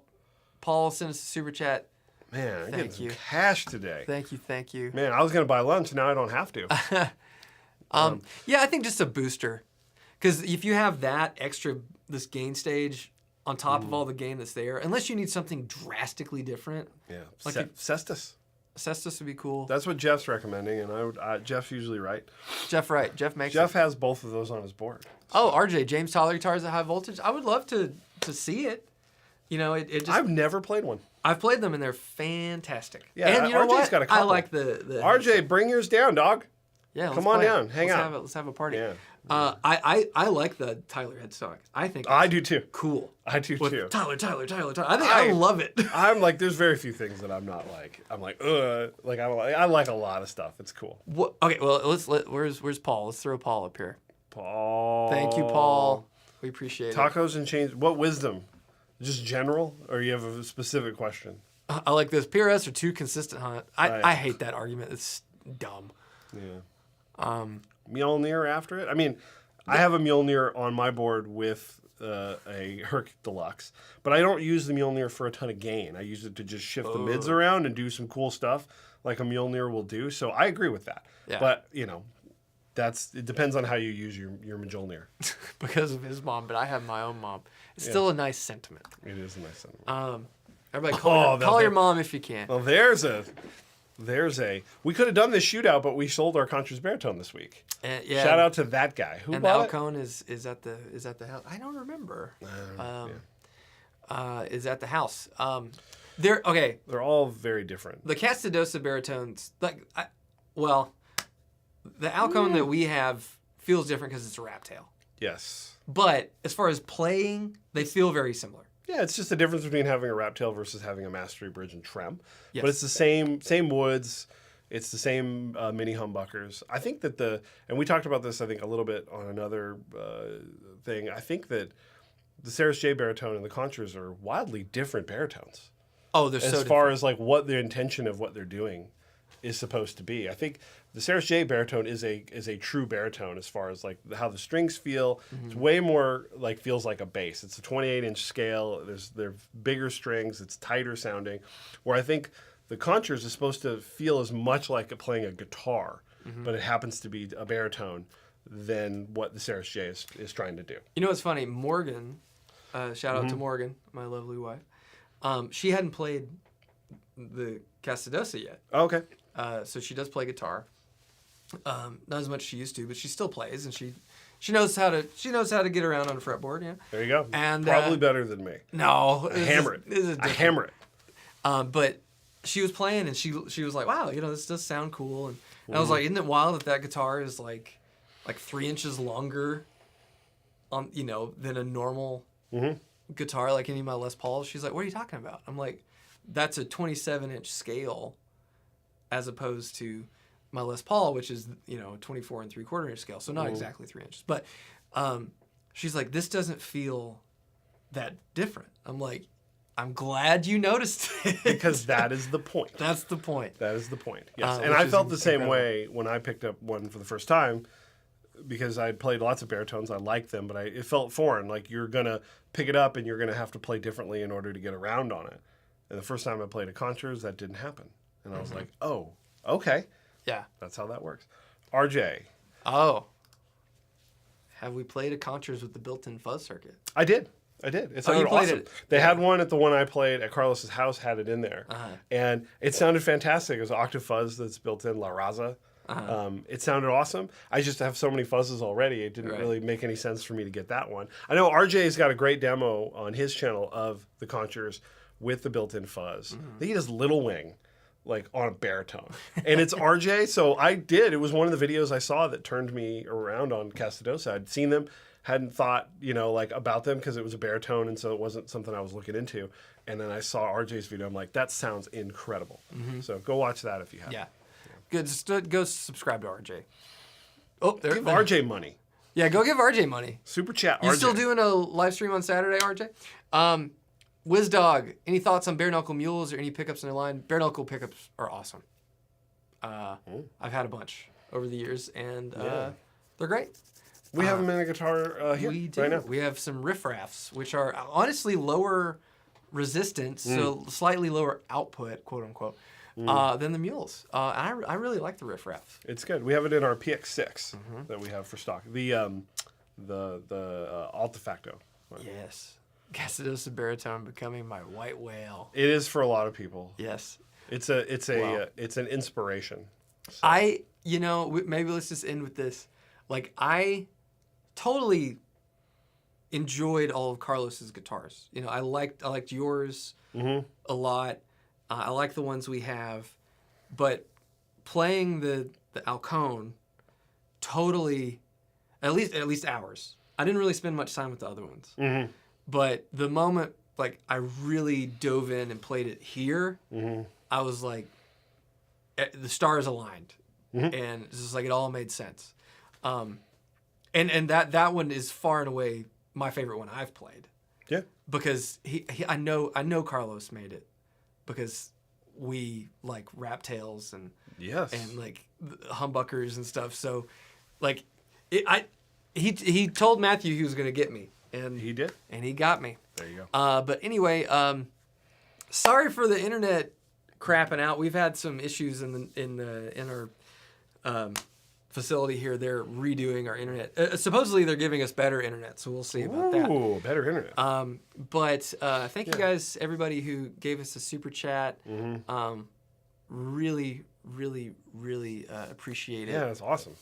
Paul sent us a super chat. Man, I'm getting some you. cash today. Thank you. Man, I was gonna buy lunch. Now I don't have to. Yeah, I think just a booster, because if you have that extra, this gain stage on top of all the gain that's there, unless you need something drastically different. Yeah, like Cestus. Cestus would be cool. That's what Jeff's recommending, and Jeff's usually right. Jeff makes. Jeff has both of those on his board. Oh, RJ, James Tyler guitars at high voltage. I would love to see it. You know, it just. I've never played one. I've played them and they're fantastic. Yeah, and you know RJ's what? got a couple. I like the RJ, bring yours down, dog. Yeah, come on play down, hang out. Let's have a party. Yeah. I like the Tyler headstock. I think I do too. Cool. I do too. Tyler. I love it. I'm like, there's very few things that I'm not like. I'm like, like I like a lot of stuff. It's cool. What, okay, well where's Paul? Let's throw Paul up here. Paul. Thank you, Paul. We appreciate it. Tacos and chains. What wisdom? Just general, or you have a specific question? I like this. PRS are too consistent, huh? I hate that argument. It's dumb. Yeah. Mjolnir after it. I mean, I have a Mjolnir on my board with a Herc Deluxe, but I don't use the Mjolnir for a ton of gain. I use it to just shift the mids around and do some cool stuff like a Mjolnir will do. So I agree with that. Yeah. But you know, it depends on how you use your Mjolnir. Because of his mom, but I have my own mom. It's still a nice sentiment. It is a nice sentiment. Everybody call your mom if you can. Well, there's a. We could have done this shootout, but we sold our Contra's baritone this week. Yeah. Shout out to that guy. Who and bought the Alcone is at the house. I don't remember. Is at the house. They're okay. They're all very different. The Castadosa baritones, the Alcone that we have feels different because it's a wrap tail. Yes. But as far as playing, they feel very similar. Yeah, it's just the difference between having a wrap tail versus having a mastery bridge and trem. Yes. But it's the same woods. It's the same mini humbuckers. I think that and we talked about this, I think, a little bit on another thing. I think that the Ceres J baritone and the Conchers are wildly different baritones. Oh, they're so as far as like what the intention of what they're doing is supposed to be. I think the Ceres J baritone is a true baritone as far as like how the strings feel. Mm-hmm. It's way more like feels like a bass. It's a 28-inch scale. They're bigger strings. It's tighter sounding. Where I think the Conchers is supposed to feel as much like playing a guitar, but it happens to be a baritone than what the Ceres J is trying to do. You know what's funny? Morgan, shout out to Morgan, my lovely wife. She hadn't played the Castadosa yet. Oh, okay. So she does play guitar. Not as much as she used to, but she still plays, and she knows how to get around on a fretboard. Yeah. There you go. And probably better than me. No, I hammer it. But she was playing, and she was like, "Wow, this does sound cool." And I was like, "Isn't it wild that guitar is like 3 inches longer, than a normal guitar, like any of my Les Pauls?" She's like, "What are you talking about?" I'm like, "That's a 27-inch scale, as opposed to my Les Paul, which is 24 and 3/4 inch scale, so not exactly 3 inches." But she's like, "This doesn't feel that different." I'm like, "I'm glad you noticed it." Because that is the point. That's the point. That is the point. Yes. And I felt the same way when I picked up one for the first time, because I played lots of baritones. I liked them, but it felt foreign. Like you're going to pick it up and you're going to have to play differently in order to get around on it. And the first time I played a Conchers, that didn't happen. And I was like, oh, okay. Yeah. That's how that works. RJ. Oh. Have we played a Conchers with the built-in fuzz circuit? I did. It sounded awesome. They had one at the one I played at Carlos's house, had it in there. And it sounded fantastic. It was octave fuzz that's built in, La Raza. It sounded awesome. I just have so many fuzzes already. It didn't really make any sense for me to get that one. I know RJ's got a great demo on his channel of the Conchers with the built-in fuzz. I think he does Little Wing, like on a baritone. And it's RJ, so it was one of the videos I saw that turned me around on Castadosa. I'd seen them, hadn't thought, about them because it was a baritone, and so it wasn't something I was looking into. And then I saw RJ's video. I'm like, that sounds incredible. So go watch that if you have. Yeah. Good. Just go subscribe to RJ. Oh, there. Give RJ money. Yeah, go give RJ money. Super chat RJ. You still doing a live stream on Saturday, RJ? WizDog, any thoughts on bare knuckle mules or any pickups in their line? Bare knuckle pickups are awesome. I've had a bunch over the years, and they're great. We have them in a guitar here right now. We have some riffraffs, which are honestly lower resistance, so slightly lower output, quote unquote, than the mules. I really like the riffraff. It's good. We have it in our PX6 that we have for stock. The Altefacto one. Yes. Castadosa baritone becoming my white whale. It is for a lot of people. Yes. It's an inspiration. So. Maybe let's just end with this. Like, I totally enjoyed all of Carlos's guitars. I liked yours a lot. I like the ones we have, but playing the Alcone, totally, at least ours. I didn't really spend much time with the other ones, but the moment I really dove in and played it here, I was like, the stars aligned, and it's just like it all made sense. And that one is far and away my favorite one I've played. Yeah. Because I know Carlos made it because we like wrap tails and like humbuckers and stuff. So like he told Matthew he was going to get me, and he did. And he got me. There you go. But anyway, sorry for the internet crapping out. We've had some issues in our facility here. They're redoing our internet. Supposedly they're giving us better internet, so we'll see about that. Ooh, better internet. But thank you guys, everybody who gave us a super chat. Really, really, really appreciate it. Yeah, that's awesome.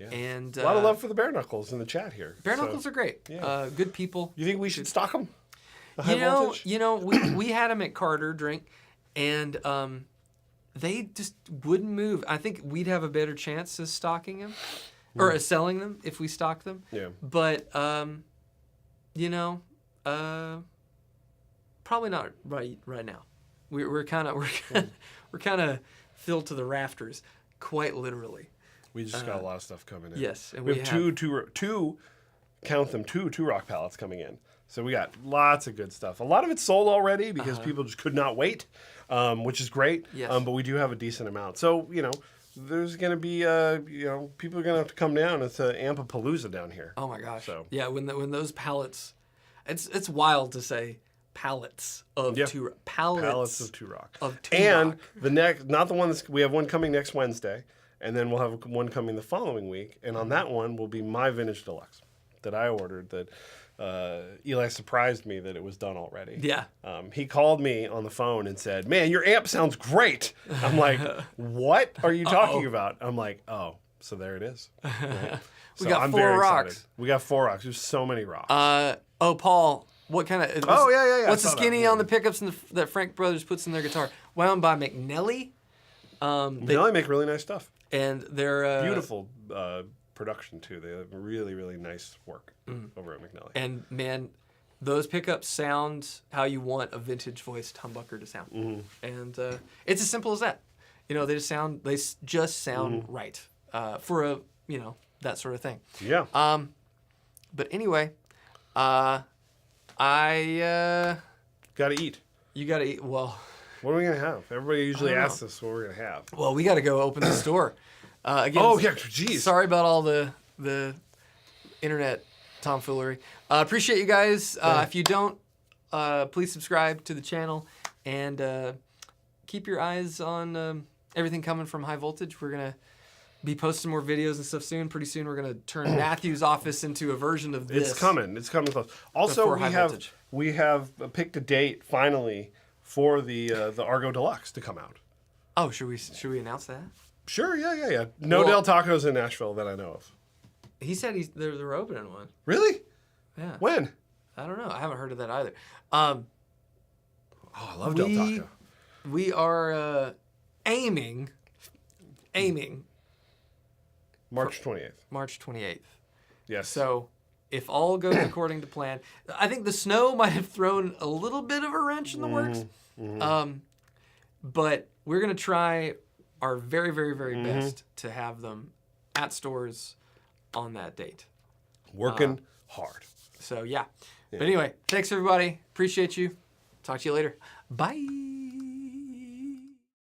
And a lot of love for the bare knuckles in the chat here. Bare knuckles are great. Yeah. Good people. You think we should stock them? high voltage? We had them at Carter drink, and they just wouldn't move. I think we'd have a better chance of stocking them or selling them if we stocked them. Yeah. But probably not right now. We're kind of filled to the rafters, quite literally. We just got a lot of stuff coming in. Yes, and we have two rock pallets coming in. So we got lots of good stuff. A lot of it's sold already because people just could not wait, which is great. Yes. But we do have a decent amount. So, there's going to be, people are going to have to come down. It's an Ampapalooza down here. Oh my gosh. So. Yeah, when those pallets, it's wild to say pallets of two pallets of two rock. Of two and rock. the next, not the one we have one coming next Wednesday, and then we'll have one coming the following week, and on that one will be my Vintage Deluxe that I ordered that Eli surprised me that it was done already. Yeah. He called me on the phone and said, "Man, your amp sounds great." I'm like, "What are you talking about?" I'm like, "Oh, so there it is." Right? We got 4 rocks. Excited. We got 4 rocks. There's so many rocks. Paul, what kind of? Yeah. What's the skinny on the pickups that Frank Brothers puts in their guitar? Wound by McNelly. They make really nice stuff. And they're beautiful production too. They have really, really nice work over at McNelly. And man, those pickups sound how you want a vintage voiced humbucker to sound. And it's as simple as that. They just sound right for a that sort of thing. Yeah. But anyway, I gotta eat. You gotta eat. Well, what are we gonna have? Everybody usually asks us what we're gonna have. Well, we gotta go open the store. Again, geez. Sorry about all the internet tomfoolery. Appreciate you guys. If you don't, please subscribe to the channel and keep your eyes on everything coming from High Voltage. We're gonna be posting more videos and stuff soon. Pretty soon, we're gonna turn Matthew's office into a version of this. It's coming close. Also, we have picked a date finally for the Argo Deluxe to come out. Oh, should we announce that? Sure, yeah. No Del Tacos in Nashville that I know of. He said they're opening one. Really? Yeah. When? I don't know. I haven't heard of that either. I love Del Taco. We are aiming. March 28th. March 28th. Yes. So if all goes according to plan, I think the snow might have thrown a little bit of a wrench in the works. But we're going to try our very, very, very best to have them at stores on that date. Working hard. So, yeah. But anyway, thanks, everybody. Appreciate you. Talk to you later. Bye.